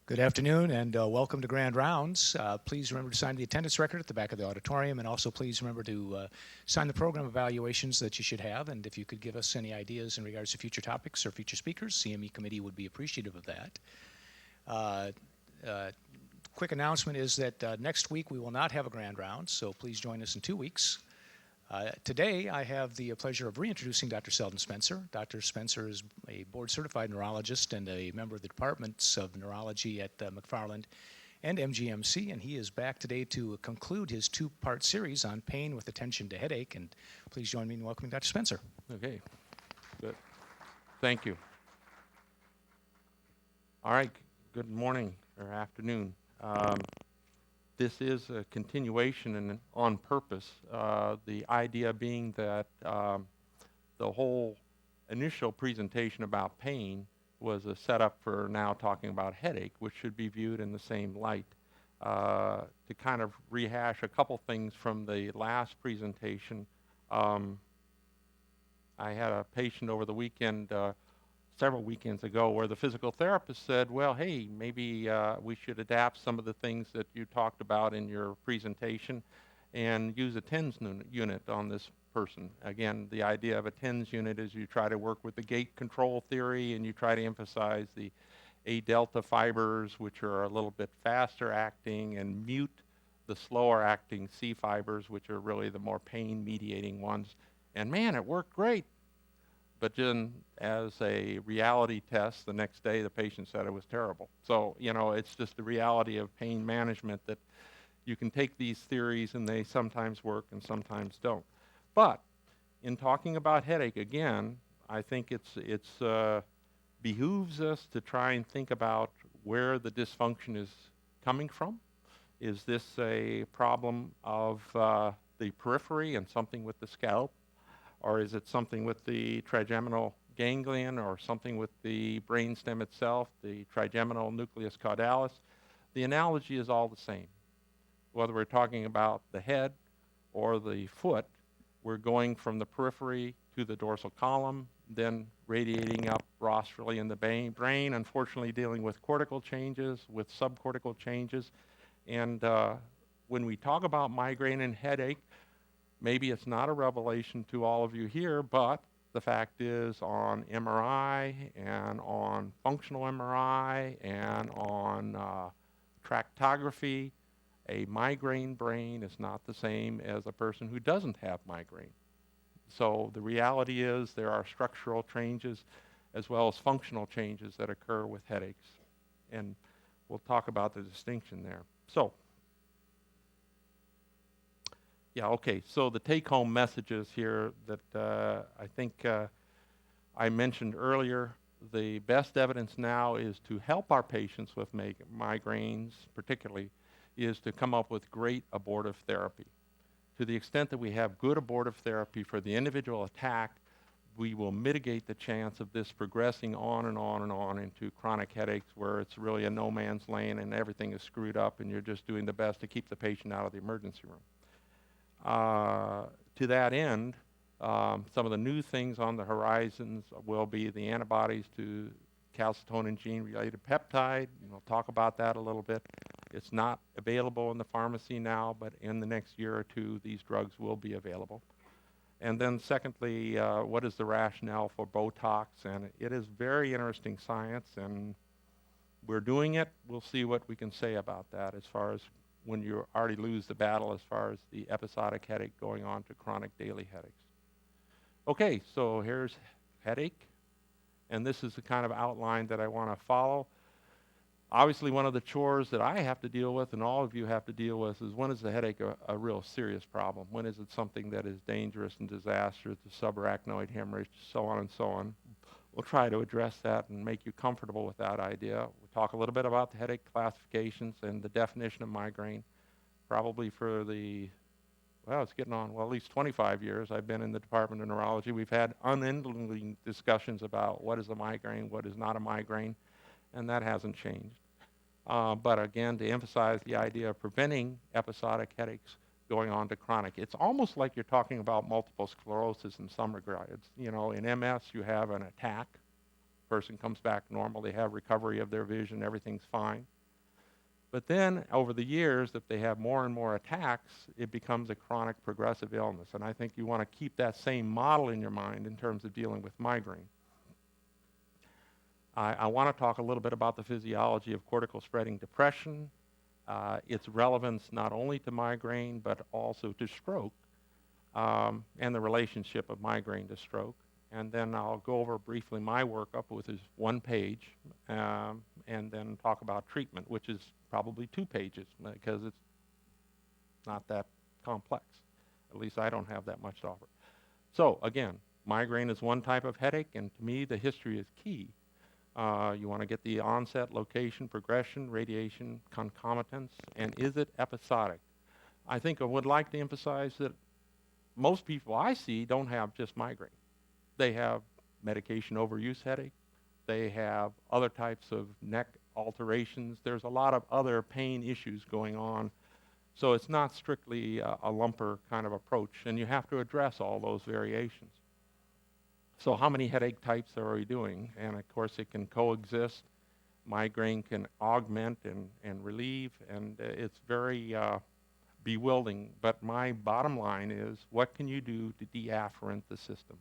Good afternoon and welcome to Grand Rounds. Please remember to sign the attendance record at the back of the auditorium, and also please remember to sign the program evaluations that you should have. And if you could give us any ideas in regards to future topics or future speakers, CME committee would be appreciative of that. Uh, uh, Quick announcement is that next week we will not have a Grand Round, so please join us in 2 weeks. Today, I have the pleasure of reintroducing Dr. Selden Spencer. Dr. Spencer is a board-certified neurologist and a member of the departments of neurology at McFarland and MGMC, and he is back today to conclude his two-part series on pain with attention to headache. And please join me in welcoming Dr. Spencer. Okay, good. Thank you. All right, good morning or afternoon. This is a continuation and on purpose. The idea being that the whole initial presentation about pain was a setup for now talking about headache, which should be viewed in the same light. To kind of rehash a couple things from the last presentation, I had a patient over the weekend, several weekends ago, where the physical therapist said, well, hey, maybe we should adapt some of the things that you talked about in your presentation and use a TENS unit on this person. Again, the idea of a TENS unit is you try to work with the gate control theory and you try to emphasize the A delta fibers, which are a little bit faster acting, and mute the slower acting C fibers, which are really the more pain mediating ones. And man, it worked great. But then as a reality test, the next day the patient said it was terrible. So, you know, it's just the reality of pain management that you can take these theories and they sometimes work and sometimes don't. But in talking about headache, again, I think it's behooves us to try and think about where the dysfunction is coming from. Is this a problem of the periphery and something with the scalp? Or is it something with the trigeminal ganglion or something with the brainstem itself, the trigeminal nucleus caudalis? The analogy is all the same. Whether we're talking about the head or the foot, we're going from the periphery to the dorsal column, then radiating up rostrally in the brain, unfortunately dealing with cortical changes, with subcortical changes. And when we talk about migraine and headache, maybe it's not a revelation to all of you here, but the fact is on MRI and on functional MRI and on tractography, a migraine brain is not the same as a person who doesn't have migraine. So the reality is there are structural changes as well as functional changes that occur with headaches. And we'll talk about the distinction there. So, yeah, okay, so the take-home messages here that I think I mentioned earlier, the best evidence now is to help our patients with migraines, particularly, is to come up with great abortive therapy. To the extent that we have good abortive therapy for the individual attack, we will mitigate the chance of this progressing on and on and on into chronic headaches where it's really a no man's land and everything is screwed up and you're just doing the best to keep the patient out of the emergency room. To that end, some of the new things on the horizons will be the antibodies to calcitonin gene-related peptide. We'll talk about that a little bit. It's not available in the pharmacy now, but in the next year or two, these drugs will be available. And then secondly, what is the rationale for Botox? And it is very interesting science, and we're doing it. We'll see what we can say about that as far as when you already lose the battle as far as the episodic headache going on to chronic daily headaches. Okay, so here's headache, and this is the kind of outline that I want to follow. Obviously, one of the chores that I have to deal with and all of you have to deal with is when is the headache a real serious problem? When is it something that is dangerous and disastrous, the subarachnoid hemorrhage, so on and so on. We'll try to address that and make you comfortable with that idea. We'll talk a little bit about the headache classifications and the definition of migraine. Probably for the, well, it's getting on, well, at least 25 years I've been in the Department of Neurology. We've had unending discussions about what is a migraine, what is not a migraine, and that hasn't changed. But again, to emphasize the idea of preventing episodic headaches going on to chronic. It's almost like you're talking about multiple sclerosis in some regards. You know, in MS, you have an attack. Person comes back normal. They have recovery of their vision. Everything's fine. But then over the years, if they have more and more attacks, it becomes a chronic progressive illness. And I think you want to keep that same model in your mind in terms of dealing with migraine. I want to talk a little bit about the physiology of cortical spreading depression, its relevance not only to migraine but also to stroke, and the relationship of migraine to stroke. And then I'll go over briefly my workup, which is 1 page, and then talk about treatment, which is probably 2 pages because it's not that complex. At least I don't have that much to offer. So again, migraine is one type of headache, and to me the history is key. You want to get the onset, location, progression, radiation, concomitants, and is it episodic? I think I would like to emphasize that most people I see don't have just migraine. They have medication overuse headache. They have other types of neck alterations. There's a lot of other pain issues going on. So it's not strictly a lumper kind of approach, and you have to address all those variations. So how many headache types are we doing? And of course it can coexist. Migraine can augment and relieve, and it's very bewildering. But my bottom line is, what can you do to deafferent the system?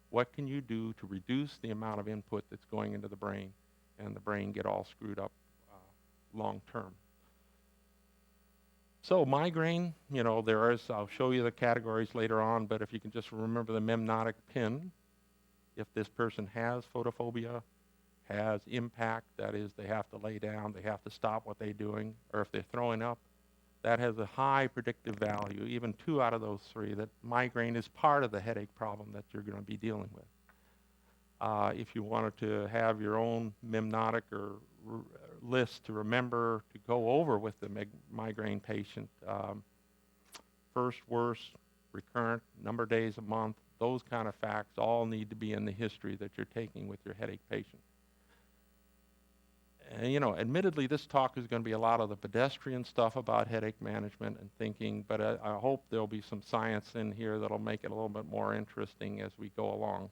What can you do to reduce the amount of input that's going into the brain and the brain get all screwed up long term? So migraine, you know, I'll show you the categories later on, but if you can just remember the memnotic pin, if this person has photophobia, has impact, that is, they have to lay down, they have to stop what they're doing, or if they're throwing up, that has a high predictive value, even 2 out of those 3, that migraine is part of the headache problem that you're going to be dealing with. If you wanted to have your own memnotic or list to remember to go over with the migraine patient, first, worst, recurrent, number of days a month, those kind of facts all need to be in the history that you're taking with your headache patient. And, you know, admittedly, this talk is going to be a lot of the pedestrian stuff about headache management and thinking, but I hope there'll be some science in here that'll make it a little bit more interesting as we go along.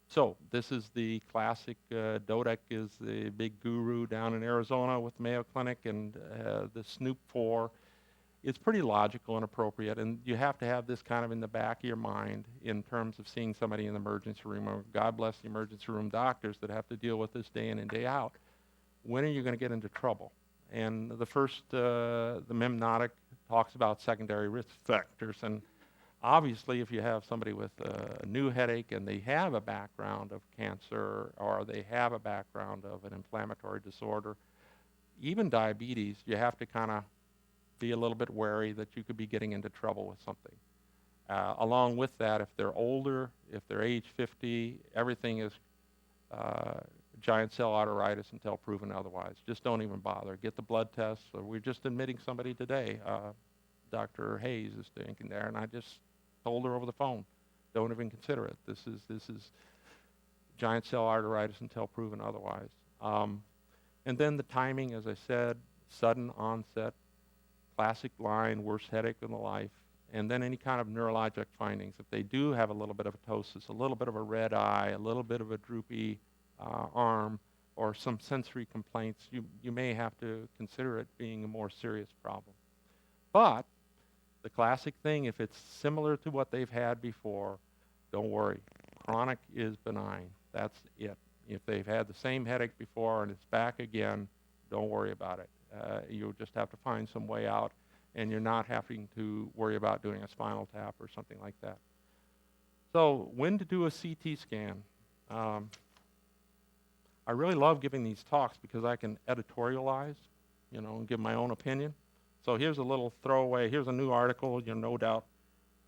So this is the classic, Dodek is the big guru down in Arizona with Mayo Clinic, and the Snoop 4. It's pretty logical and appropriate, and you have to have this kind of in the back of your mind in terms of seeing somebody in the emergency room, or God bless the emergency room doctors that have to deal with this day in and day out. When are you going to get into trouble? And the first, the memnotic talks about secondary risk factors, and obviously if you have somebody with a new headache and they have a background of cancer, or they have a background of an inflammatory disorder, even diabetes, you have to kind of be a little bit wary that you could be getting into trouble with something. Along with that, if they're older, if they're age 50, everything is giant cell arteritis until proven otherwise. Just don't even bother. Get the blood tests. We're just admitting somebody today. Dr. Hayes is thinking there, and I just told her over the phone, don't even consider it. This is giant cell arteritis until proven otherwise. And then the timing, as I said, sudden onset, classic line, worst headache in the life, and then any kind of neurologic findings. If they do have a little bit of ptosis, a little bit of a red eye, a little bit of a droopy arm, or some sensory complaints, you may have to consider it being a more serious problem. But the classic thing, if it's similar to what they've had before, don't worry. Chronic is benign. That's it. If they've had the same headache before and it's back again, don't worry about it. You'll just have to find some way out, and you're not having to worry about doing a spinal tap or something like that. So when to do a CT scan? I really love giving these talks because I can editorialize, you know, and give my own opinion. So here's a little throwaway. Here's a new article you'll no doubt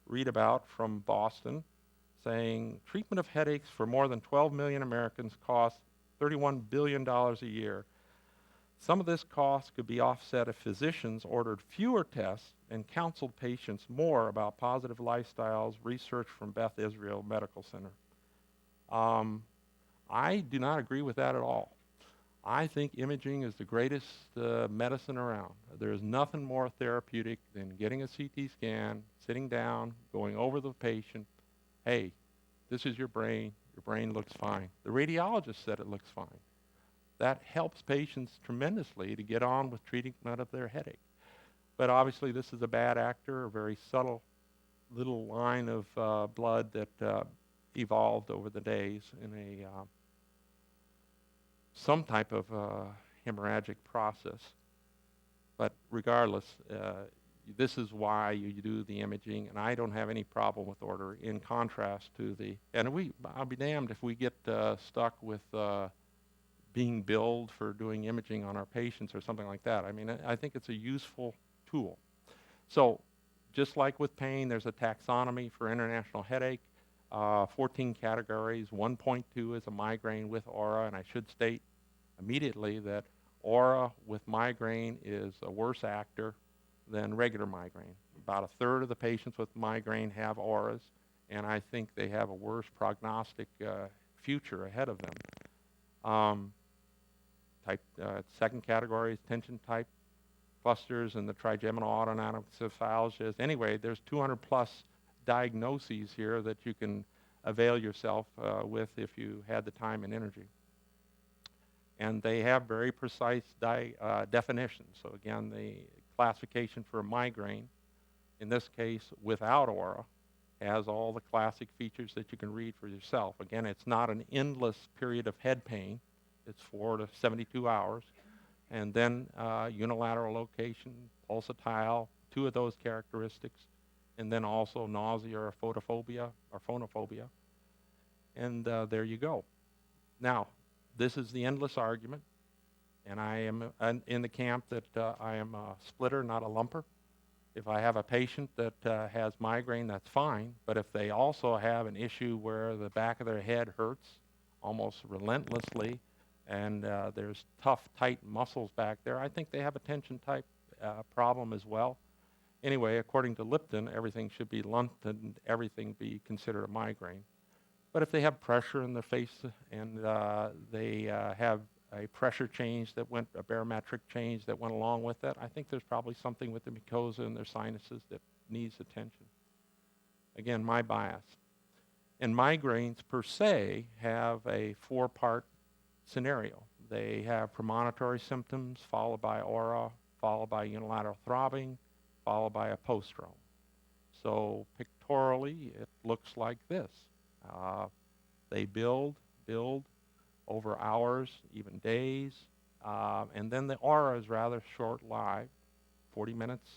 read about from Boston, saying treatment of headaches for more than 12 million Americans costs $31 billion a year. Some of this cost could be offset if physicians ordered fewer tests and counseled patients more about positive lifestyles, research from Beth Israel Medical Center. I do not agree with that at all. I think imaging is the greatest medicine around. There is nothing more therapeutic than getting a CT scan, sitting down, going over the patient. Hey, this is your brain. Your brain looks fine. The radiologist said it looks fine. that helps patients tremendously to get on with treatment of their headache. But obviously, this is a bad actor, a very subtle little line of blood that evolved over the days in a some type of hemorrhagic process. But regardless, this is why you do the imaging, and I don't have any problem with order. In contrast to the, and I'll be damned if we get stuck with being billed for doing imaging on our patients or something like that. I mean, I think it's a useful tool. So, just like with pain, there's a taxonomy for international headache. 14 categories. 1.2 is a migraine with aura, and I should state immediately that aura with migraine is a worse actor than regular migraine. About a third of the patients with migraine have auras, and I think they have a worse prognostic future ahead of them. Second category is tension type clusters and the trigeminal autonomic cephalgias. Anyway, there's 200 plus diagnoses here that you can avail yourself with if you had the time and energy. And they have very precise definitions. So again, the classification for a migraine, in this case without aura, has all the classic features that you can read for yourself. Again, it's not an endless period of head pain. It's 4 to 72 hours. And then unilateral location, pulsatile, 2 of those characteristics, and then also nausea or photophobia or phonophobia. And there you go. Now, this is the endless argument, and I am in the camp that I am a splitter, not a lumper. If I have a patient that has migraine, that's fine, but if they also have an issue where the back of their head hurts almost relentlessly, and there's tough, tight muscles back there, I think they have a tension type problem as well. Anyway, according to Lipton, everything should be lumped and everything be considered a migraine. But if they have pressure in the face and they have a pressure change that went, a barometric change that went along with that, I think there's probably something with the mucosa and their sinuses that needs attention. Again, my bias. And migraines per se have a 4-part scenario. They have premonitory symptoms, followed by aura, followed by unilateral throbbing, followed by a postdrome. So pictorially, it looks like this. They build over hours, even days, and then the aura is rather short-lived, 40 minutes,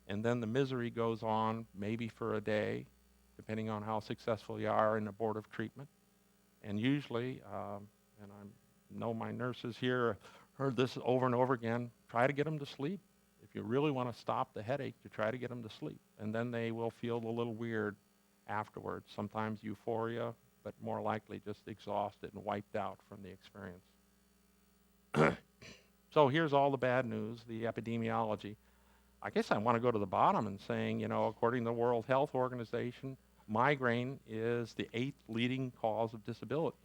and then the misery goes on maybe for a day, depending on how successful you are in abortive treatment. And usually, and I know my nurses here heard this over and over again, try to get them to sleep. If you really want to stop the headache, you try to get them to sleep. And then they will feel a little weird afterwards. Sometimes euphoria, but more likely just exhausted and wiped out from the experience. So here's all the bad news, the epidemiology. I guess I want to go to the bottom and saying, you know, according to the World Health Organization, migraine is the 8th leading cause of disability.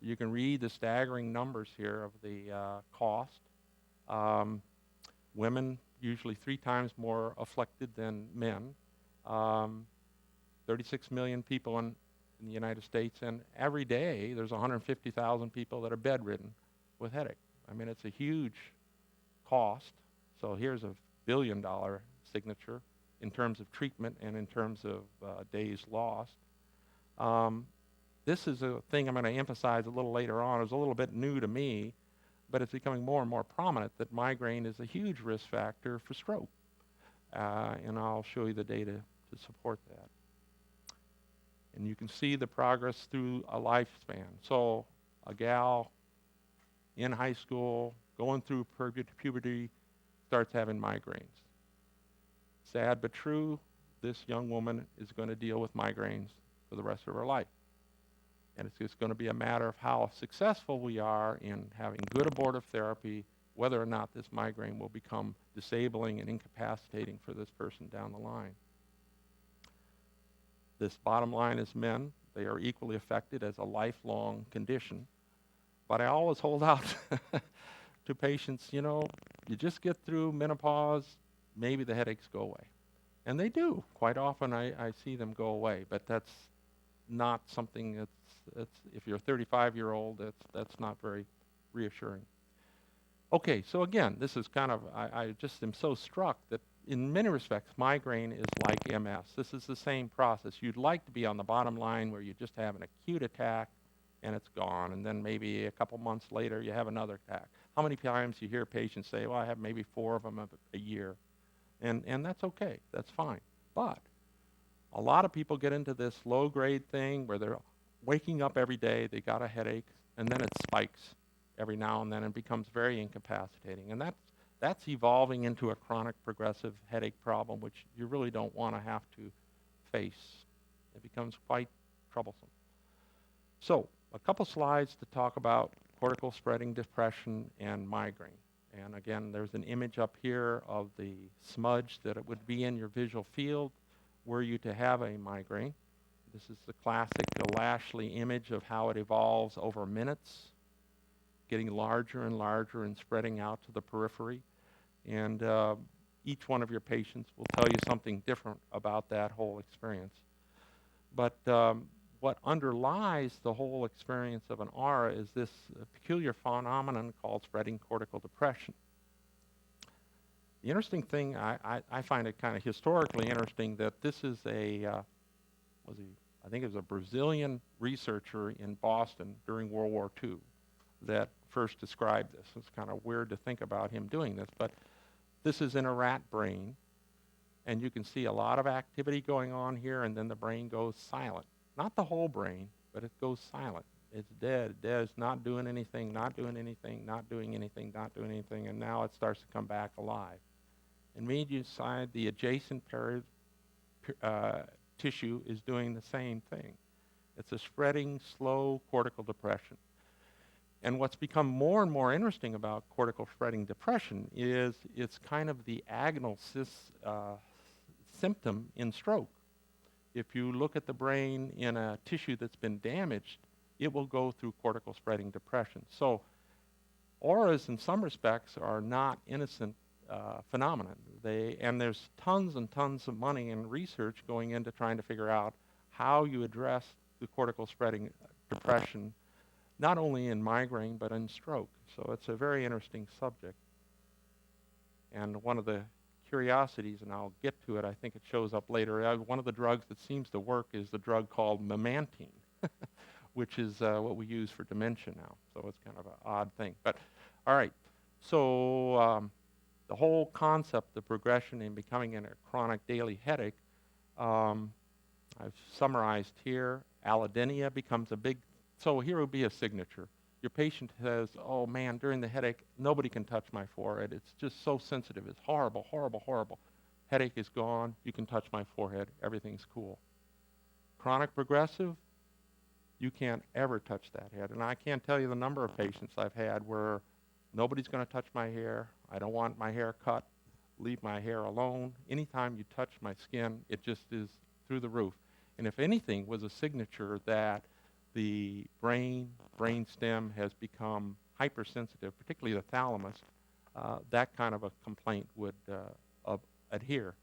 You can read the staggering numbers here of the cost. Women usually 3 times more afflicted than men. 36 million people in the United States, and every day there's 150,000 people that are bedridden with headache. I mean, it's a huge cost. So here's a $1 billion signature in terms of treatment and in terms of days lost. This is a thing I'm going to emphasize a little later on. It's a little bit new to me, but it's becoming more and more prominent that migraine is a huge risk factor for stroke. And I'll show you the data to support that. And you can see the progress through a lifespan. So a gal in high school, going through puberty, starts having migraines. Sad but true, this young woman is going to deal with migraines for the rest of her life. And it's just going to be a matter of how successful we are in having good abortive therapy, whether or not this migraine will become disabling and incapacitating for this person down the line. This bottom line is men. They are equally affected as a lifelong condition. But I always hold out to patients, you know, you just get through menopause, maybe the headaches go away. And they do. Quite often I see them go away, but that's not something that's if you're a 35-year-old, that's not very reassuring. Okay, so again, this is kind of, I just am so struck that in many respects, migraine is like MS. This is the same process. You'd like to be on the bottom line where you just have an acute attack and it's gone, and then maybe a couple months later you have another attack. How many times you hear patients say, well, I have maybe 4 of them a year, and that's okay, that's fine. But a lot of people get into this low-grade thing where they're waking up every day, they got a headache, and then it spikes every now and then and becomes very incapacitating. And that's evolving into a chronic progressive headache problem, which you really don't want to have to face. It becomes quite troublesome. So, a couple slides to talk about cortical spreading depression and migraine. And again, there's an image up here of the smudge that it would be in your visual field were you to have a migraine. This is the classic Lashley image of how it evolves over minutes, getting larger and larger and spreading out to the periphery. And each one of your patients will tell you something different about that whole experience. But what underlies the whole experience of an aura is this peculiar phenomenon called spreading cortical depression. The interesting thing, I find it kind of historically interesting that this is I think it was a Brazilian researcher in Boston during World War II that first described this. It's kind of weird to think about him doing this, but this is in a rat brain, and you can see a lot of activity going on here, and then the brain goes silent. Not the whole brain, but it goes silent. It's dead. It's not doing anything, not doing anything, not doing anything, not doing anything, and now it starts to come back alive. And median side, the adjacent tissue is doing the same thing. It's a spreading, slow cortical depression. And what's become more and more interesting about cortical spreading depression is it's kind of the agonal symptom in stroke. If you look at the brain in a tissue that's been damaged, it will go through cortical spreading depression. So auras, in some respects, are not innocent phenomenon. And there's tons and tons of money and research going into trying to figure out how you address the cortical spreading depression, not only in migraine, but in stroke. So it's a very interesting subject. And one of the curiosities, and I'll get to it, I think it shows up later, one of the drugs that seems to work is the drug called memantine, which is what we use for dementia now. So it's kind of an odd thing. But all right, so the whole concept of progression in becoming a chronic daily headache, I've summarized here. Allodynia becomes a big, so here would be a signature. Your patient says, oh man, during the headache, nobody can touch my forehead. It's just so sensitive. It's horrible, horrible, horrible. Headache is gone. You can touch my forehead. Everything's cool. Chronic progressive, you can't ever touch that head. And I can't tell you the number of patients I've had where nobody's going to touch my hair. I don't want my hair cut. Leave my hair alone. Anytime you touch my skin, it just is through the roof. And if anything was a signature that the brain stem has become hypersensitive, particularly the thalamus, that kind of a complaint would adhere.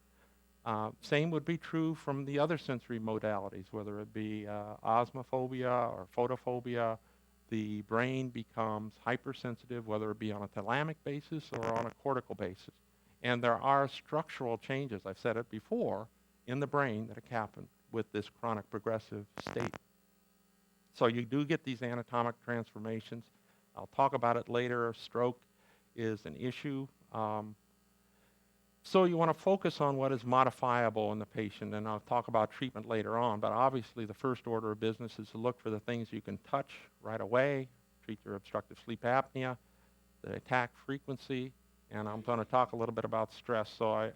Same would be true from the other sensory modalities, whether it be osmophobia or photophobia. The brain becomes hypersensitive, whether it be on a thalamic basis or on a cortical basis. And there are structural changes, I've said it before, in the brain that happen with this chronic progressive state. So you do get these anatomic transformations. I'll talk about it later. Stroke is an issue. So you want to focus on what is modifiable in the patient, and I'll talk about treatment later on. But obviously the first order of business is to look for the things you can touch right away, treat your obstructive sleep apnea, the attack frequency, and I'm going to talk a little bit about stress. So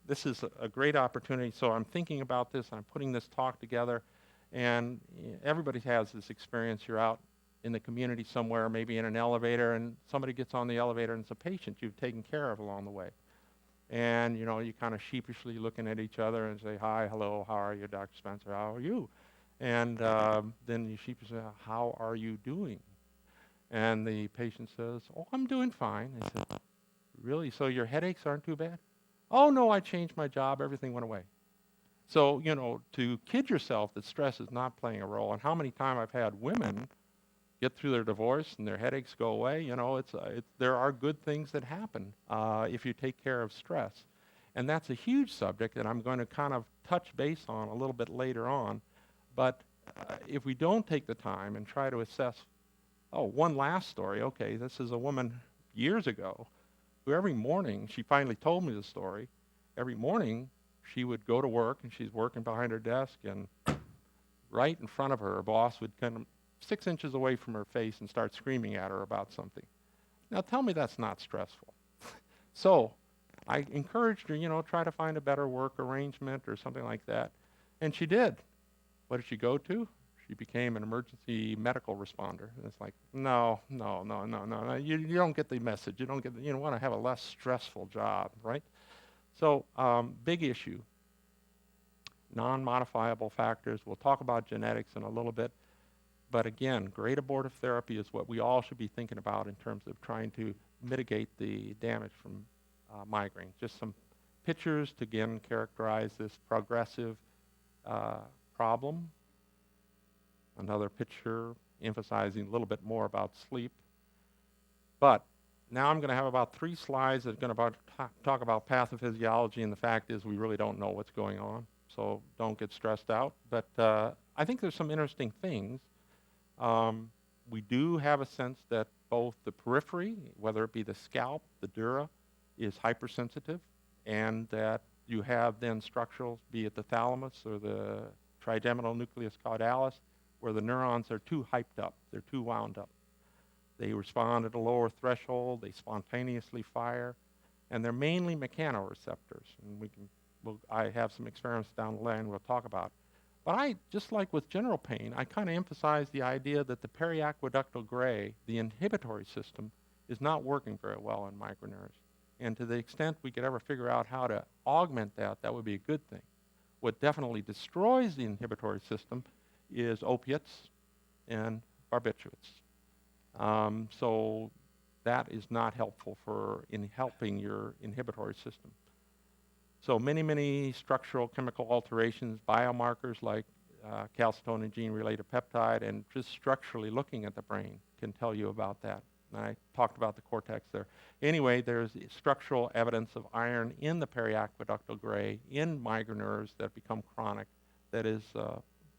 this is a great opportunity. So I'm thinking about this, I'm putting this talk together, and everybody has this experience. You're out in the community somewhere, maybe in an elevator, and somebody gets on the elevator and it's a patient you've taken care of along the way. And, you know, you kind of sheepishly looking at each other and say, hi, hello, how are you, Dr. Spencer, how are you? And then you sheepishly say, how are you doing? And the patient says, oh, I'm doing fine. I said, really? So your headaches aren't too bad? Oh, no, I changed my job. Everything went away. So, you know, to kid yourself that stress is not playing a role, and how many times I've had women get through their divorce and their headaches go away. You know, there are good things that happen if you take care of stress. And that's a huge subject that I'm going to kind of touch base on a little bit later on. But if we don't take the time and try to assess, oh, one last story. Okay, this is a woman years ago who every morning, she finally told me the story, every morning she would go to work and she's working behind her desk, and right in front of her, her boss would come 6 inches away from her face and start screaming at her about something. Now tell me that's not stressful. So I encouraged her, you know, try to find a better work arrangement or something like that. And she did. What did she go to? She became an emergency medical responder. And it's like, no. You don't get the message. You want to have a less stressful job, right? So big issue. Non-modifiable factors. We'll talk about genetics in a little bit. But again, great abortive therapy is what we all should be thinking about in terms of trying to mitigate the damage from migraine. Just some pictures to again characterize this progressive problem. Another picture emphasizing a little bit more about sleep. But now I'm going to have about 3 slides that are going to talk about pathophysiology, and the fact is we really don't know what's going on, so don't get stressed out. But I think there's some interesting things. We do have a sense that both the periphery, whether it be the scalp, the dura, is hypersensitive, and that you have then structural, be it the thalamus or the trigeminal nucleus caudalis, where the neurons are too hyped up, they're too wound up. They respond at a lower threshold, they spontaneously fire, and they're mainly mechanoreceptors. And I have some experiments down the line we'll talk about. But just like with general pain, I kind of emphasize the idea that the periaqueductal gray, the inhibitory system, is not working very well in migraineurs. And to the extent we could ever figure out how to augment that, that would be a good thing. What definitely destroys the inhibitory system is opiates and barbiturates. So that is not helpful in helping your inhibitory system. So many structural chemical alterations, biomarkers like calcitonin gene-related peptide, and just structurally looking at the brain can tell you about that. And I talked about the cortex there. Anyway, there's structural evidence of iron in the periaqueductal gray in migraineurs that become chronic that is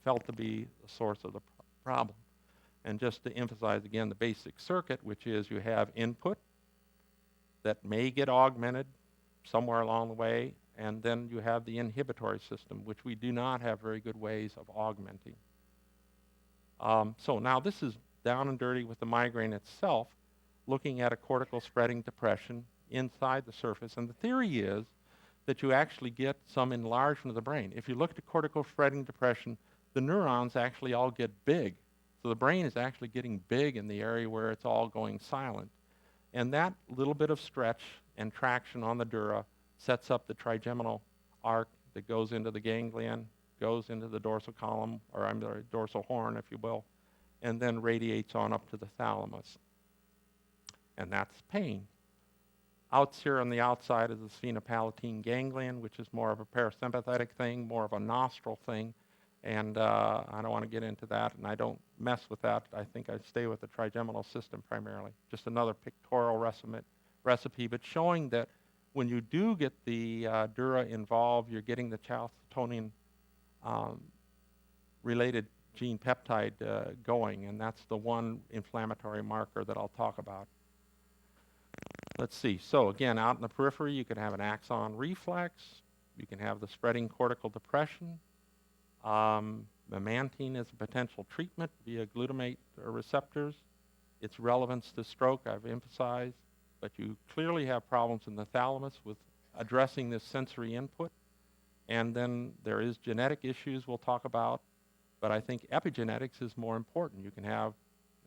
felt to be the source of the problem. And just to emphasize again the basic circuit, which is you have input that may get augmented somewhere along the way, and then you have the inhibitory system, which we do not have very good ways of augmenting. So now this is down and dirty with the migraine itself, looking at a cortical spreading depression inside the surface. And the theory is that you actually get some enlargement of the brain. If you look at cortical spreading depression, the neurons actually all get big. So the brain is actually getting big in the area where it's all going silent. And that little bit of stretch and traction on the dura sets up the trigeminal arc that goes into the ganglion, goes into the dorsal column, or dorsal horn, if you will, and then radiates on up to the thalamus. And that's pain. Out here on the outside is the sphenopalatine ganglion, which is more of a parasympathetic thing, more of a nostril thing. And I don't want to get into that, and I don't mess with that. I think I stay with the trigeminal system primarily. Just another pictorial recipe, but showing that when you do get the dura involved, you're getting the calcitonin related gene peptide going, and that's the one inflammatory marker that I'll talk about. Let's see. So again, out in the periphery, you can have an axon reflex. You can have the spreading cortical depression. Memantine is a potential treatment via glutamate receptors. Its relevance to stroke, I've emphasized, but you clearly have problems in the thalamus with addressing this sensory input. And then there is genetic issues we'll talk about, but I think epigenetics is more important. You can have,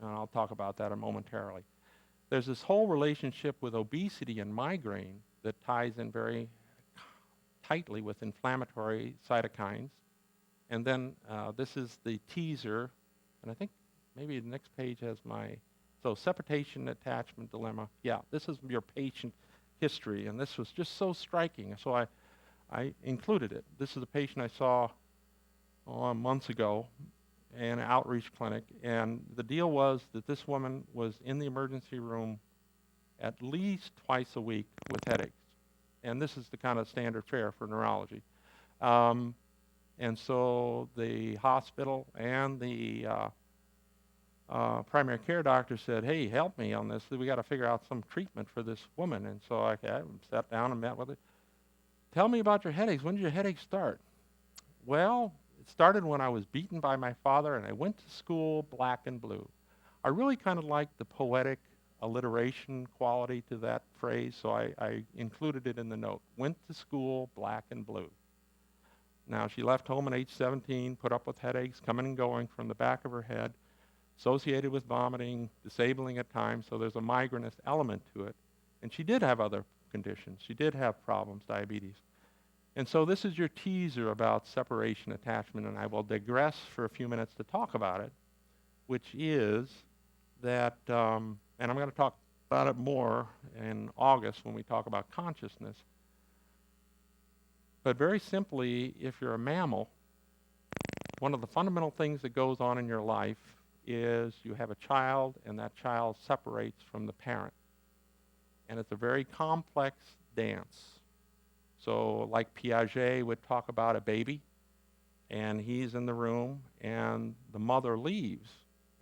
and I'll talk about that momentarily. There's this whole relationship with obesity and migraine that ties in very tightly with inflammatory cytokines. And then this is the teaser, and I think maybe the next page has so separatation attachment dilemma. Yeah, this is your patient history, and this was just so striking, so I included it. This is a patient I saw months ago, an outreach clinic, and the deal was that this woman was in the emergency room at least twice a week with headaches. And this is the kind of standard fare for neurology. And so the hospital and the primary care doctor said, hey, help me on this. We got to figure out some treatment for this woman. And so I sat down and met with her. Tell me about your headaches. When did your headaches start? Well, it started when I was beaten by my father and I went to school black and blue. I really kind of liked the poetic alliteration quality to that phrase, so I included it in the note. Went to school black and blue. Now, she left home at age 17, put up with headaches coming and going from the back of her head, associated with vomiting, disabling at times, so there's a migrainous element to it. And she did have other conditions. She did have problems, diabetes. And so this is your teaser about separation attachment, and I will digress for a few minutes to talk about it, which is that, and I'm going to talk about it more in August when we talk about consciousness. But very simply, if you're a mammal, one of the fundamental things that goes on in your life is you have a child, and that child separates from the parent. And it's a very complex dance. So like Piaget would talk about a baby, and he's in the room, and the mother leaves.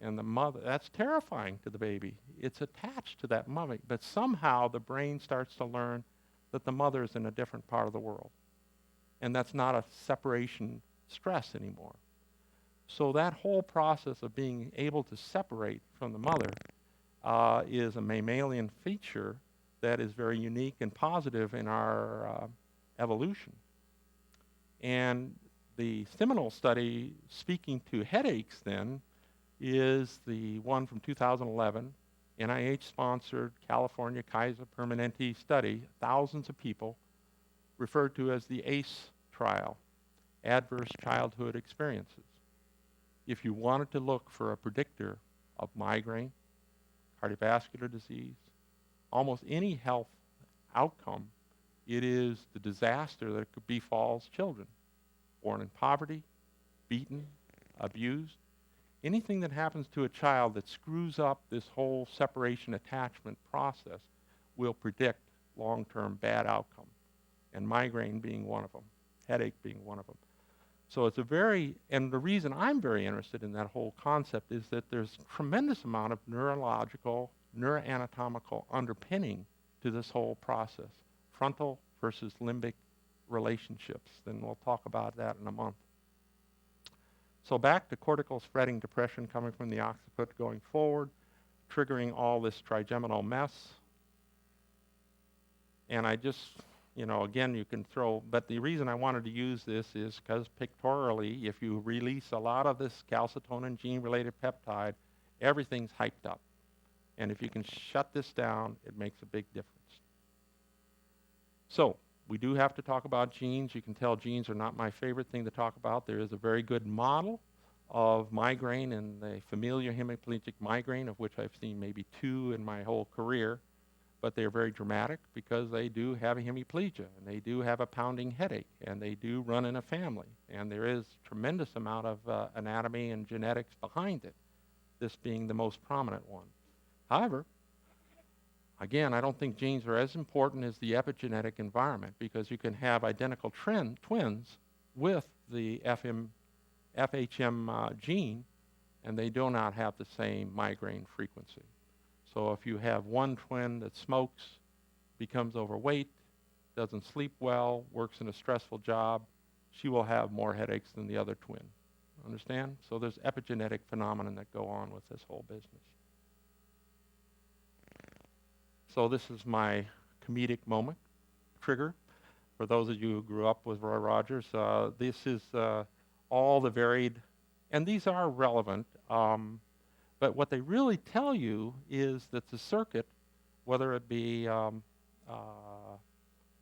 And the mother, that's terrifying to the baby. It's attached to that mother. But somehow the brain starts to learn that the mother is in a different part of the world. And that's not a separation stress anymore. So that whole process of being able to separate from the mother is a mammalian feature that is very unique and positive in our evolution. And the seminal study speaking to headaches then is the one from 2011, NIH-sponsored California Kaiser Permanente study, thousands of people, referred to as the ACE trial, Adverse Childhood Experiences. If you wanted to look for a predictor of migraine, cardiovascular disease, almost any health outcome, it is the disaster that befalls children born in poverty, beaten, abused. Anything that happens to a child that screws up this whole separation attachment process will predict long-term bad outcome, and migraine being one of them, headache being one of them. So it's a very, and the reason I'm very interested in that whole concept is that there's a tremendous amount of neurological, neuroanatomical underpinning to this whole process, frontal versus limbic relationships. Then we'll talk about that in a month. So back to cortical spreading depression coming from the occiput going forward, triggering all this trigeminal mess. And I just, again, you can throw, but the reason I wanted to use this is because pictorially, if you release a lot of this calcitonin gene-related peptide, everything's hyped up. And if you can shut this down, it makes a big difference. So we do have to talk about genes. You can tell genes are not my favorite thing to talk about. There is a very good model of migraine and the familial hemiplegic migraine, of which I've seen maybe 2 in my whole career. But they're very dramatic because they do have a hemiplegia, and they do have a pounding headache, and they do run in a family. And there is a tremendous amount of anatomy and genetics behind it, this being the most prominent one. However, again, I don't think genes are as important as the epigenetic environment, because you can have identical twins with the FHM gene, and they do not have the same migraine frequency. So if you have one twin that smokes, becomes overweight, doesn't sleep well, works in a stressful job, she will have more headaches than the other twin. Understand? So there's epigenetic phenomena that go on with this whole business. So this is my comedic moment, trigger. For those of you who grew up with Roy Rogers, this is all the varied, and these are relevant, but what they really tell you is that the circuit, whether it be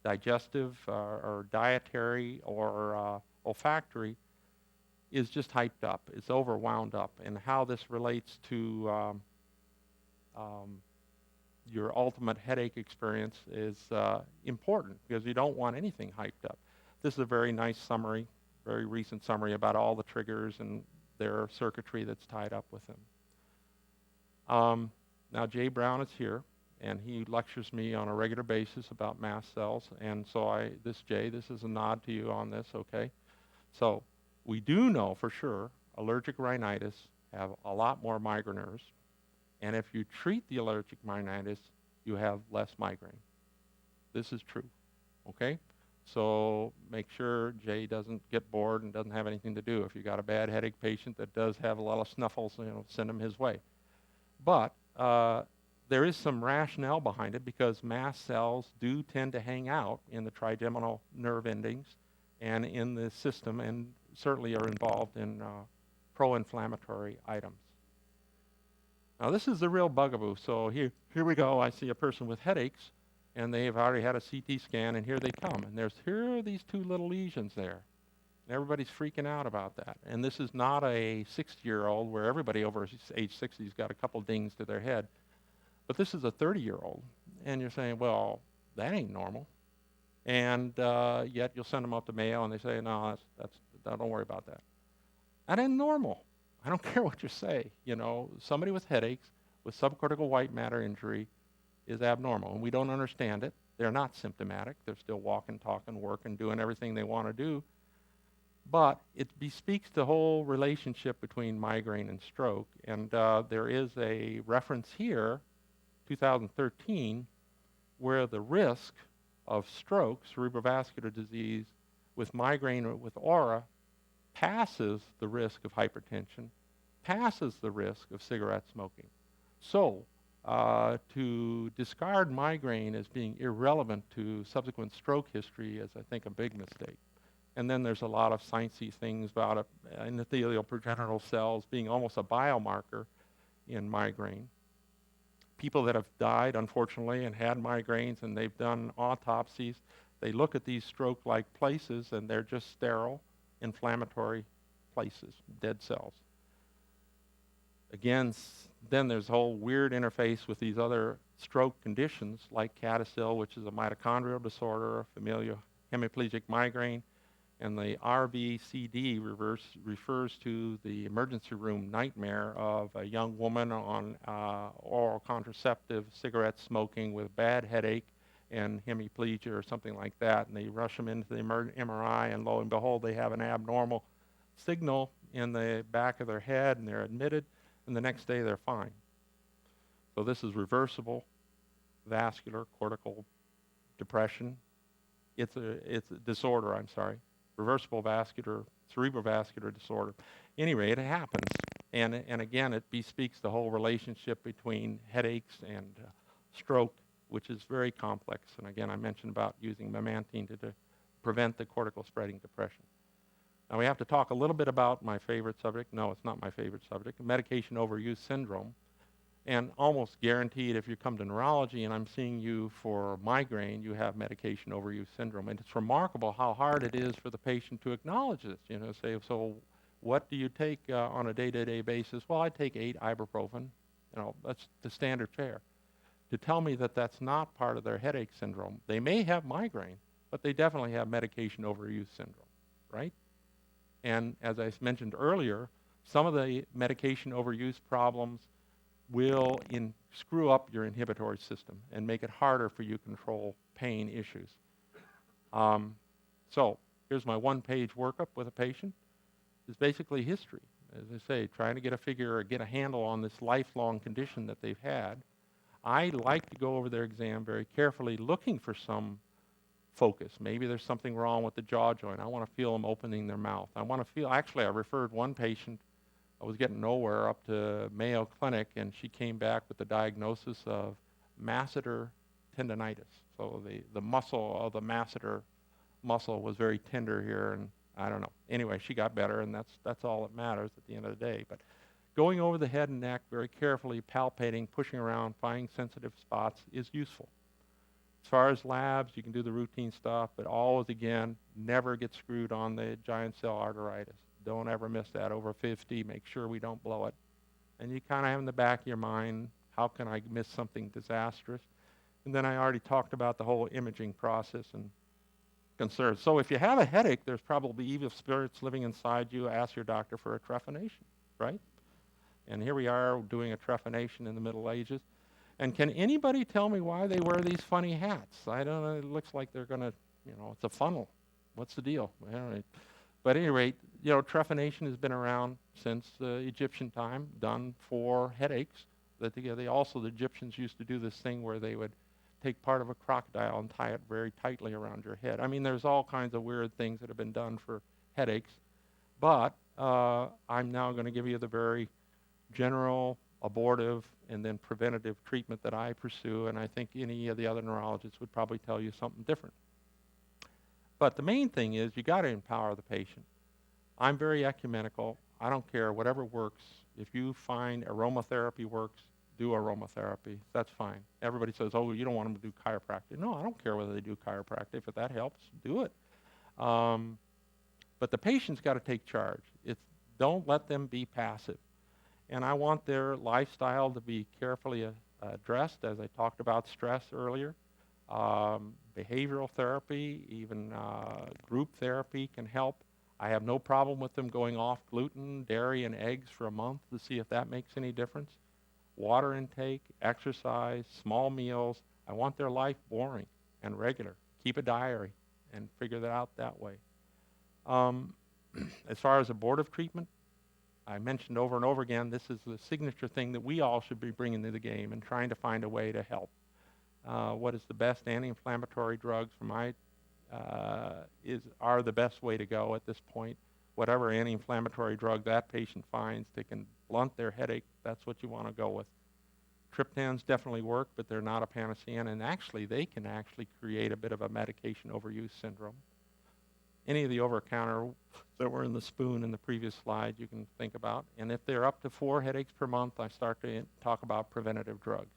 digestive or dietary or olfactory, is just hyped up. It's overwound up. And how this relates to your ultimate headache experience is important, because you don't want anything hyped up. This is a very nice summary, very recent summary about all the triggers and their circuitry that's tied up with them. Now, Jay Brown is here, and he lectures me on a regular basis about mast cells. And so Jay, this is a nod to you on this, okay? So we do know for sure allergic rhinitis have a lot more migraineurs. And if you treat the allergic rhinitis, you have less migraine. This is true, okay? So make sure Jay doesn't get bored and doesn't have anything to do. If you got a bad headache patient that does have a lot of snuffles, send him his way. But there is some rationale behind it because mast cells do tend to hang out in the trigeminal nerve endings and in the system, and certainly are involved in pro-inflammatory items. Now this is the real bugaboo. So here we go. I see a person with headaches, and they've already had a CT scan, and here they come. And here are these two little lesions there. And everybody's freaking out about that. And this is not a 60-year-old where everybody over age 60 has got a couple dings to their head. But this is a 30-year-old. And you're saying, well, that ain't normal. And yet you'll send them out to Mayo, and they say, no, don't worry about that. That ain't normal. I don't care what you say. Somebody with headaches, with subcortical white matter injury is abnormal, and we don't understand it. They're not symptomatic. They're still walking, talking, working, doing everything they want to do. But it bespeaks the whole relationship between migraine and stroke. And there is a reference here, 2013, where the risk of stroke, cerebrovascular disease, with migraine or with aura passes the risk of hypertension, passes the risk of cigarette smoking. So to discard migraine as being irrelevant to subsequent stroke history is, I think, a big mistake. And then there's a lot of sciencey things about endothelial progenital cells being almost a biomarker in migraine. People that have died, unfortunately, and had migraines, and they've done autopsies, they look at these stroke-like places, and they're just sterile, inflammatory places, dead cells. Again, then there's a whole weird interface with these other stroke conditions, like CADASIL, which is a mitochondrial disorder, a familial hemiplegic migraine. And the RVCD refers to the emergency room nightmare of a young woman on oral contraceptive, cigarette smoking with bad headache and hemiplegia or something like that. And they rush them into the MRI, and lo and behold, they have an abnormal signal in the back of their head, and they're admitted, and the next day they're fine. So this is reversible vascular cortical depression. It's a disorder, I'm sorry. Reversible cerebrovascular disorder. Anyway, it happens. And again, it bespeaks the whole relationship between headaches and stroke, which is very complex. And again, I mentioned about using memantine to prevent the cortical spreading depression. Now we have to talk a little bit about my favorite subject. No, it's not my favorite subject, medication overuse syndrome. And almost guaranteed, if you come to neurology and I'm seeing you for migraine, you have medication overuse syndrome. And it's remarkable how hard it is for the patient to acknowledge this. Say, so what do you take on a day-to-day basis? Well, I take 8 ibuprofen. That's the standard fare. To tell me that that's not part of their headache syndrome. They may have migraine, but they definitely have medication overuse syndrome, right? And as I mentioned earlier, some of the medication overuse problems will screw up your inhibitory system and make it harder for you to control pain issues. So here's my one-page workup with a patient. It's basically history. As I say, trying to get a handle on this lifelong condition that they've had. I like to go over their exam very carefully, looking for some focus. Maybe there's something wrong with the jaw joint. I want to feel them opening their mouth. Actually, I referred one patient. I was getting nowhere up to Mayo Clinic, and she came back with the diagnosis of masseter tendonitis. So the muscle of the masseter muscle was very tender here, and I don't know. Anyway, she got better, and that's all that matters at the end of the day. But going over the head and neck very carefully, palpating, pushing around, finding sensitive spots is useful. As far as labs, you can do the routine stuff, but always, again, never get screwed on the giant cell arteritis. Don't ever miss that. Over 50, make sure we don't blow it. And you kind of have in the back of your mind, how can I miss something disastrous? And then I already talked about the whole imaging process, and concerns. So if you have a headache, there's probably evil spirits living inside you. Ask your doctor for a trephination, right? And here we are doing a trephination in the Middle Ages. And can anybody tell me why they wear these funny hats? I don't know. It looks like they're going to, it's a funnel. What's the deal? All right. But at any rate, trephination has been around since Egyptian time, done for headaches. The Egyptians used to do this thing where they would take part of a crocodile and tie it very tightly around your head. I mean, there's all kinds of weird things that have been done for headaches. But I'm now going to give you the very general, abortive, and then preventative treatment that I pursue, and I think any of the other neurologists would probably tell you something different. But the main thing is you got to empower the patient. I'm very ecumenical. I don't care, whatever works. If you find aromatherapy works, do aromatherapy. That's fine. Everybody says, oh, you don't want them to do chiropractic. No, I don't care whether they do chiropractic. If that helps, do it. But the patient's got to take charge. Don't let them be passive. And I want their lifestyle to be carefully addressed, as I talked about stress earlier. Behavioral therapy, even group therapy can help. I have no problem with them going off gluten, dairy, and eggs for a month to see if that makes any difference. Water intake, exercise, small meals. I want their life boring and regular. Keep a diary and figure that out that way. As far as abortive treatment, I mentioned over and over again, this is the signature thing that we all should be bringing to the game and trying to find a way to help. What is the best anti-inflammatory drugs are the best way to go at this point. Whatever anti-inflammatory drug that patient finds that can blunt their headache, that's what you want to go with. Triptans definitely work, but they're not a panacea, and actually they can actually create a bit of a medication overuse syndrome. Any of the over-the-counter that were in the spoon in the previous slide you can think about. And if they're up to 4 headaches per month, I start to talk about preventative drugs.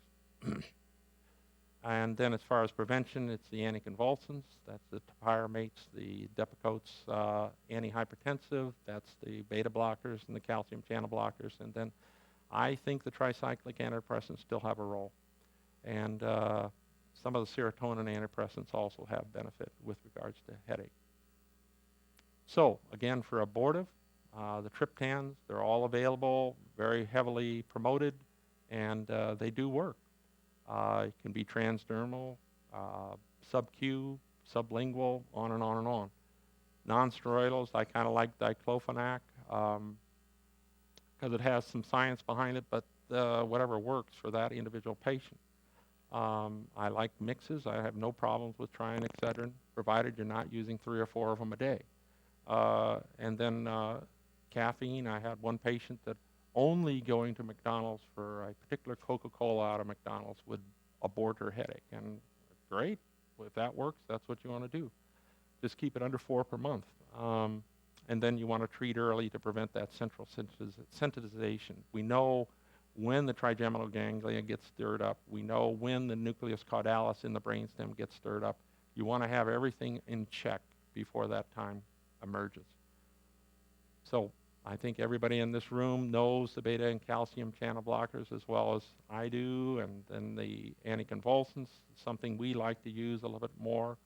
And then as far as prevention, it's the anticonvulsants. That's the topiramate, the Depakote's antihypertensive. That's the beta blockers and the calcium channel blockers. And then I think the tricyclic antidepressants still have a role. And some of the serotonin antidepressants also have benefit with regards to headache. So again, for abortive, the triptans, they're all available, very heavily promoted, and they do work. It can be transdermal, sub-Q, sublingual, on and on and on. Non-steroidals, I kind of like diclofenac because it has some science behind it, but whatever works for that individual patient. I like mixes. I have no problems with trying Excedrin, provided you're not using 3 or 4 of them a day. And then caffeine, I had one patient that only going to McDonald's for a particular Coca-Cola out of McDonald's would abort her headache. And great, if that works, that's what you want to do. Just keep it under 4 per month. And then you want to treat early to prevent that central sensitization. We know when the trigeminal ganglia gets stirred up. We know when the nucleus caudalis in the brainstem gets stirred up. You want to have everything in check before that time emerges. So I think everybody in this room knows the beta and calcium channel blockers as well as I do, and then the anticonvulsants, something we like to use a little bit more.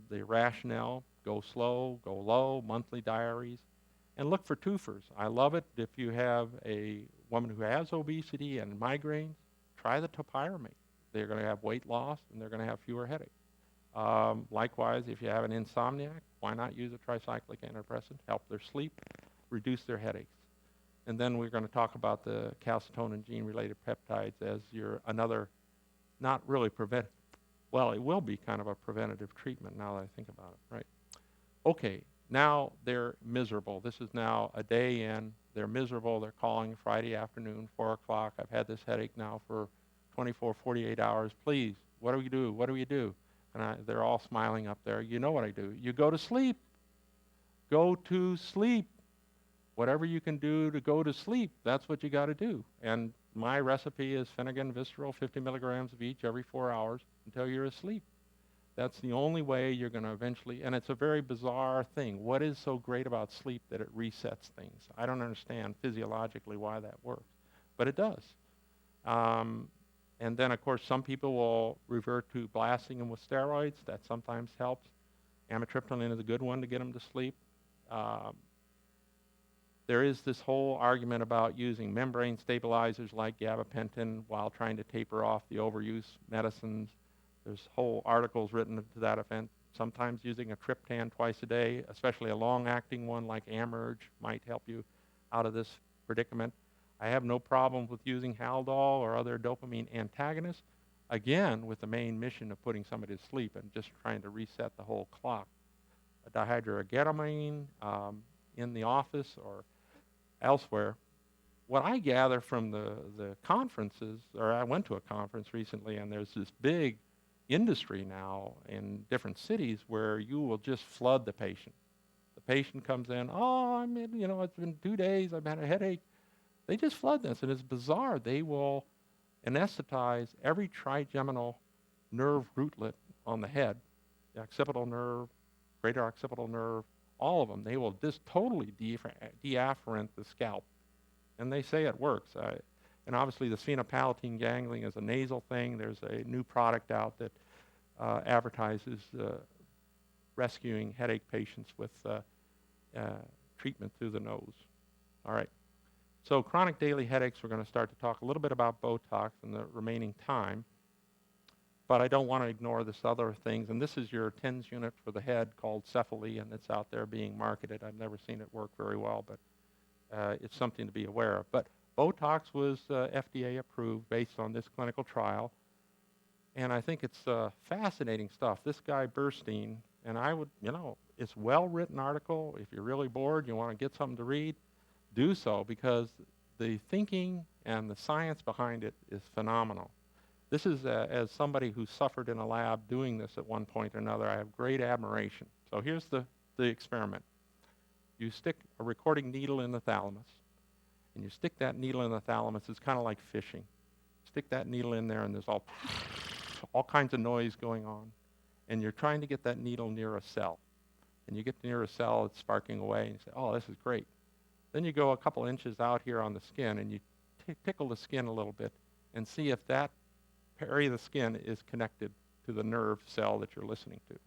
The rationale, go slow, go low, monthly diaries, and look for twofers. I love it if you have a woman who has obesity and migraines, try the topiramate. They're going to have weight loss and they're going to have fewer headaches. Likewise, if you have an insomniac, why not use a tricyclic antidepressant, help their sleep, reduce their headaches. And then we're going to talk about the calcitonin gene-related peptides as another, not really well, it will be kind of a preventative treatment now that I think about it, right? Okay, now they're miserable. This is now a day in. They're miserable. They're calling Friday afternoon, 4 o'clock. I've had this headache now for 24, 48 hours. Please, what do we do? What do we do? And they're all smiling up there. You know what I do. You go to sleep. Go to sleep. Whatever you can do to go to sleep, that's what you got to do. And my recipe is Finnegan Visceral, 50 milligrams of each every 4 hours until you're asleep. That's the only way you're going to eventually, and it's a very bizarre thing. What is so great about sleep that it resets things? I don't understand physiologically why that works, but it does. And then, of course, some people will revert to blasting them with steroids. That sometimes helps. Amitriptyline is a good one to get them to sleep. Um, there is this whole argument about using membrane stabilizers like gabapentin while trying to taper off the overuse medicines. There's whole articles written to that effect. Sometimes using a triptan twice a day, especially a long-acting one like Amerge, might help you out of this predicament. I have no problem with using Haldol or other dopamine antagonists, again, with the main mission of putting somebody to sleep and just trying to reset the whole clock. Dihydroergotamine in the office or elsewhere. What I gather from the conferences, or I went to a conference recently, and there's this big industry now in different cities where you will just flood the patient. The patient comes in, oh, it's been 2 days, I've had a headache. They just flood this, and it's bizarre. They will anesthetize every trigeminal nerve rootlet on the head, the occipital nerve, greater occipital nerve, all of them. They will just totally deafferent the scalp. And they say it works. And obviously the sphenopalatine ganglion is a nasal thing. There's a new product out that advertises rescuing headache patients with treatment through the nose. All right. So chronic daily headaches, we're going to start to talk a little bit about Botox in the remaining time. But I don't want to ignore this other things. And this is your TENS unit for the head called Cephaly, and it's out there being marketed. I've never seen it work very well, but it's something to be aware of. But Botox was FDA approved based on this clinical trial. And I think it's fascinating stuff. This guy, Burstein, and I would, it's a well-written article. If you're really bored, you want to get something to read, do so, because the thinking and the science behind it is phenomenal. This is, as somebody who suffered in a lab doing this at one point or another, I have great admiration. So here's the experiment. You stick a recording needle in the thalamus, and you stick that needle in the thalamus. It's kind of like fishing. Stick that needle in there, and there's all kinds of noise going on. And you're trying to get that needle near a cell. And you get near a cell, it's sparking away, and you say, oh, this is great. Then you go a couple inches out here on the skin, and you tickle the skin a little bit and see if that area of the skin is connected to the nerve cell that you're listening to.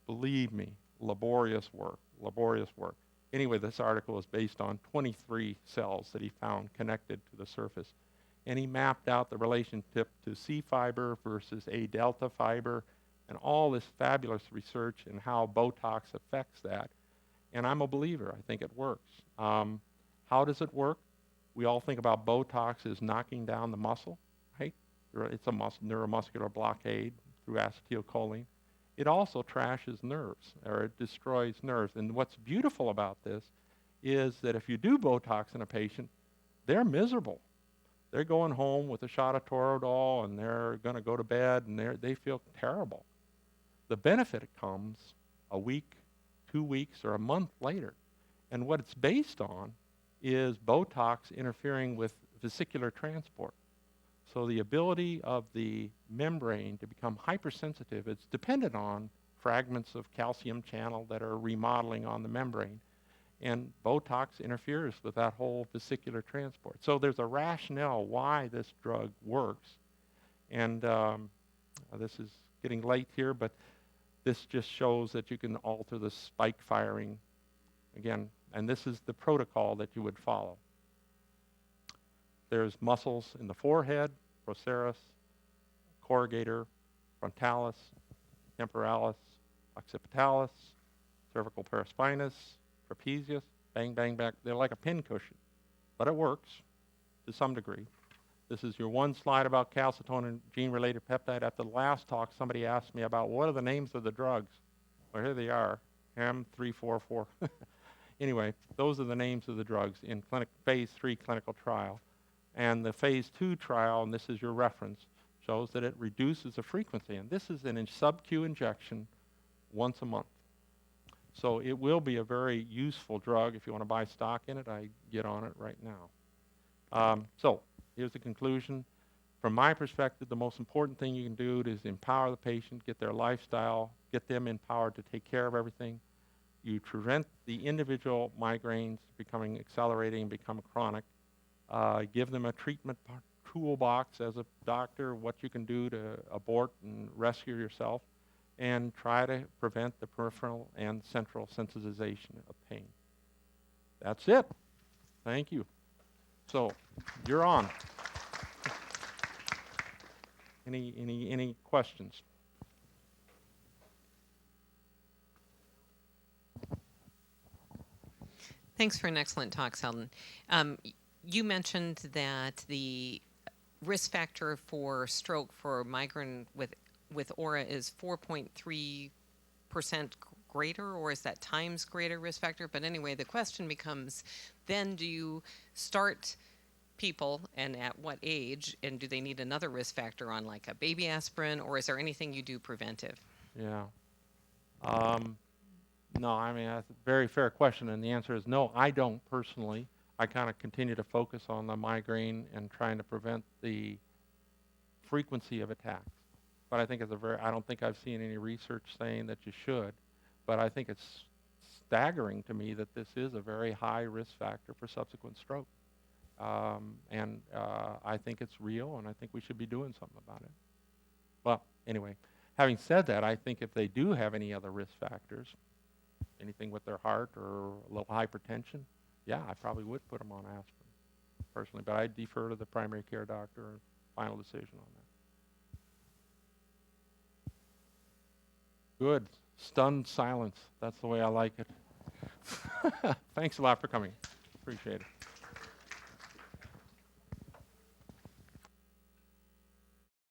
Believe me, laborious work, laborious work. Anyway, this article is based on 23 cells that he found connected to the surface. And he mapped out the relationship to C fiber versus A delta fiber and all this fabulous research and how Botox affects that. And I'm a believer. I think it works. How does it work? We all think about Botox as knocking down the muscle, right? It's a neuromuscular blockade through acetylcholine. It also trashes nerves, or it destroys nerves. And what's beautiful about this is that if you do Botox in a patient, they're miserable. They're going home with a shot of Toradol, and they're going to go to bed, and they feel terrible. The benefit comes a week, 2 weeks, or a month later. And what it's based on is Botox interfering with vesicular transport. So the ability of the membrane to become hypersensitive, it's dependent on fragments of calcium channel that are remodeling on the membrane. And Botox interferes with that whole vesicular transport. So there's a rationale why this drug works. And this is getting late here, but this just shows that you can alter the spike firing again. And this is the protocol that you would follow. There's muscles in the forehead, procerus, corrugator, frontalis, temporalis, occipitalis, cervical paraspinous, trapezius, bang, bang, back. They're like a pin cushion, but it works to some degree. This is your one slide about calcitonin gene-related peptide. At the last talk, somebody asked me about what are the names of the drugs. Well, here they are, M344. Anyway, those are the names of the drugs in phase 3 clinical trial. And the phase 2 trial, and this is your reference, shows that it reduces the frequency. And this is an sub-Q injection once a month. So it will be a very useful drug. If you want to buy stock in it, I get on it right now. So here's the conclusion. From my perspective, the most important thing you can do is empower the patient, get their lifestyle, get them empowered to take care of everything. You prevent the individual migraines becoming accelerating, become chronic. Give them a treatment toolbox as a doctor, what you can do to abort and rescue yourself. and try to prevent the peripheral and central sensitization of pain. That's it. Thank you. So, you're on. Any questions? Thanks for an excellent talk, Selden. You mentioned that the risk factor for stroke for migraine with aura is 4.3% greater, or is that times greater risk factor? But anyway, the question becomes, then do you start people, and at what age, and do they need another risk factor on like a baby aspirin, or is there anything you do preventive? Yeah. No, I mean, that's a very fair question, and the answer is no, I don't personally. I kind of continue to focus on the migraine and trying to prevent the frequency of attacks. But I think it's I don't think I've seen any research saying that you should, but I think it's staggering to me that this is a very high risk factor for subsequent stroke. I think it's real, and I think we should be doing something about it. Well, anyway, having said that, I think if they do have any other risk factors, anything with their heart or a little hypertension, yeah, I probably would put them on aspirin, personally. But I defer to the primary care doctor and final decision on that. Good. Stunned silence. That's the way I like it. Thanks a lot for coming. Appreciate it.